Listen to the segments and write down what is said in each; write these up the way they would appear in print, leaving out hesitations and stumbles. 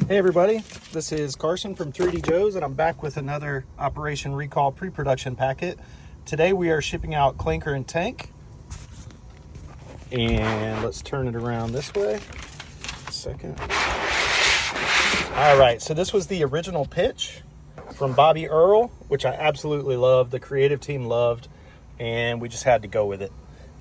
Hey everybody, this is Carson from 3D Joe's and I'm back with another Operation Recall pre-production packet. Today we are shipping out Clanker Tank. And let's turn it around this way. A second. Alright, so this was the original pitch from Bobby Earl, which I absolutely loved, the creative team loved, and we just had to go with it.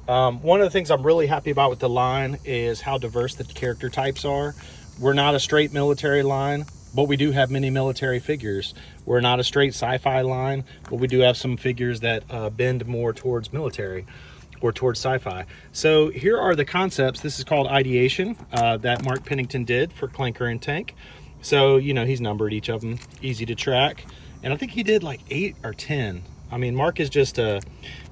One of the things I'm really happy about with the line is how diverse the character types are. We're not a straight military line, but we do have many military figures. We're not a straight sci-fi line, but we do have some figures that bend more towards military or towards sci-fi. So here are the concepts. This is called ideation that Mark Pennington did for Clanker Tank. So, you know, he's numbered each of them, easy to track. And I think he did like 8 or 10. I mean, Mark is just a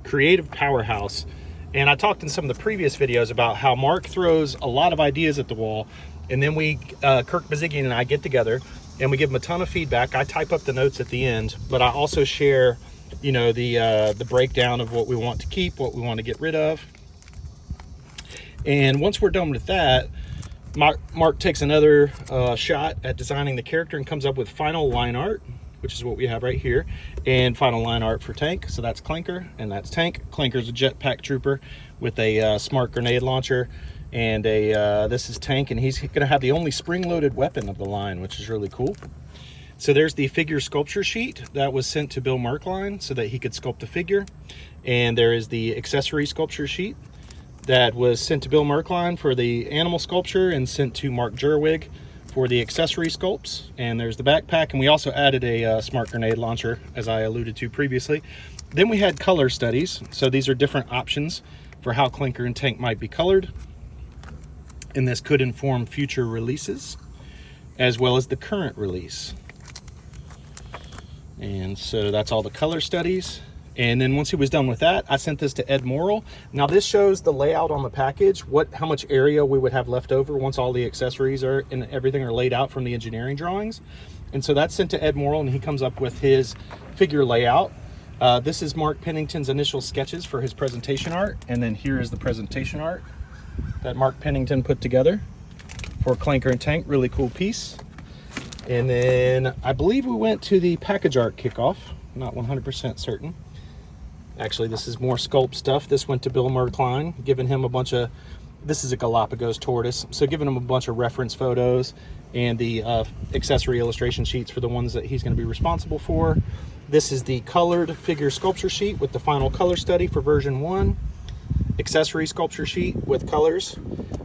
creative powerhouse. And I talked in some of the previous videos about how Mark throws a lot of ideas at the wall. And then we, Kirk Bazigian and I get together and we give him a ton of feedback. I type up the notes at the end, but I also share, you know, the breakdown of what we want to keep, what we want to get rid of. And once we're done with that, Mark takes another shot at designing the character and comes up with final line art, which is what we have right here, and final line art for Tank. So that's Clanker and that's Tank. Clanker's a jetpack trooper with a smart grenade launcher. And this is Tank, and he's gonna have the only spring-loaded weapon of the line, which is really cool. So there's the figure sculpture sheet that was sent to Bill Merkline so that he could sculpt the figure. And there is the accessory sculpture sheet that was sent to Bill Merkline for the animal sculpture and sent to Mark Jerwig for the accessory sculpts. And there's the backpack, and we also added a smart grenade launcher, as I alluded to previously. Then we had color studies. So these are different options for how Clanker Tank might be colored. And this could inform future releases as well as the current release. And so that's all the color studies. And then once he was done with that, I sent this to Ed Morrill. Now this shows the layout on the package, how much area we would have left over once all the accessories are and everything are laid out from the engineering drawings. And so that's sent to Ed Morrill, and he comes up with his figure layout. This is Mark Pennington's initial sketches for his presentation art. And then here is the presentation art that Mark Pennington put together for Clanker Tank. Really cool piece. And then I believe we went to the package art kickoff. Not 100% certain. Actually, this is more sculpt stuff. This went to Bill Merkline, giving him a bunch of, this is a Galapagos tortoise, so giving him a bunch of reference photos and the accessory illustration sheets for the ones that he's going to be responsible for. This is the colored figure sculpture sheet with the final color study for version 1. Accessory sculpture sheet with colors,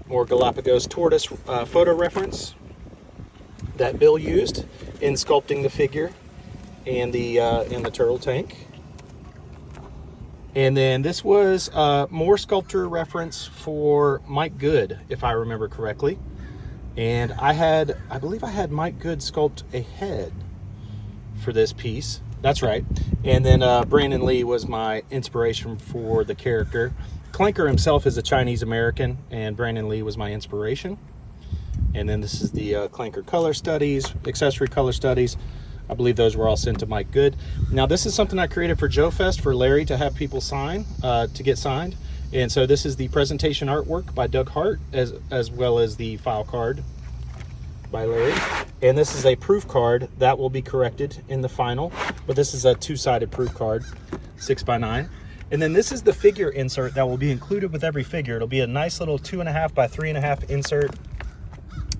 more Galapagos tortoise photo reference that Bill used in sculpting the figure and the turtle tank. And then this was more sculptor reference for Mike Good, if I remember correctly. And I believe I had Mike Good sculpt a head for this piece. That's right. And then Brandon Lee was my inspiration for the character. Clanker himself is a Chinese American, and Brandon Lee was my inspiration. And then this is the Clanker color studies, accessory color studies. I believe those were all sent to Mike Good. Now this is something I created for Joe Fest for Larry to have people sign, to get signed. And so this is the presentation artwork by Doug Hart, as well as the file card by Larry. And this is a proof card that will be corrected in the final, but this is a 2-sided proof card, 6x9. And then this is the figure insert that will be included with every figure. It'll be a nice little 2.5 by 3.5 insert.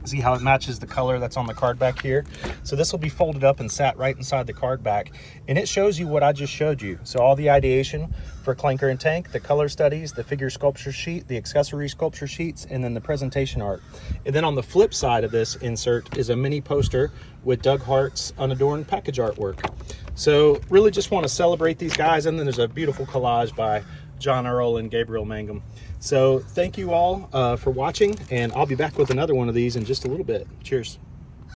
See how it matches the color that's on the card back here? So this will be folded up and sat right inside the card back. And it shows you what I just showed you. So all the ideation for Clanker Tank, the color studies, the figure sculpture sheet, the accessory sculpture sheets, and then the presentation art. And then on the flip side of this insert is a mini poster with Doug Hart's unadorned package artwork. So really just want to celebrate these guys. And then there's a beautiful collage by John Earl and Gabriel Mangum. So thank you all for watching, and I'll be back with another one of these in just a little bit. Cheers.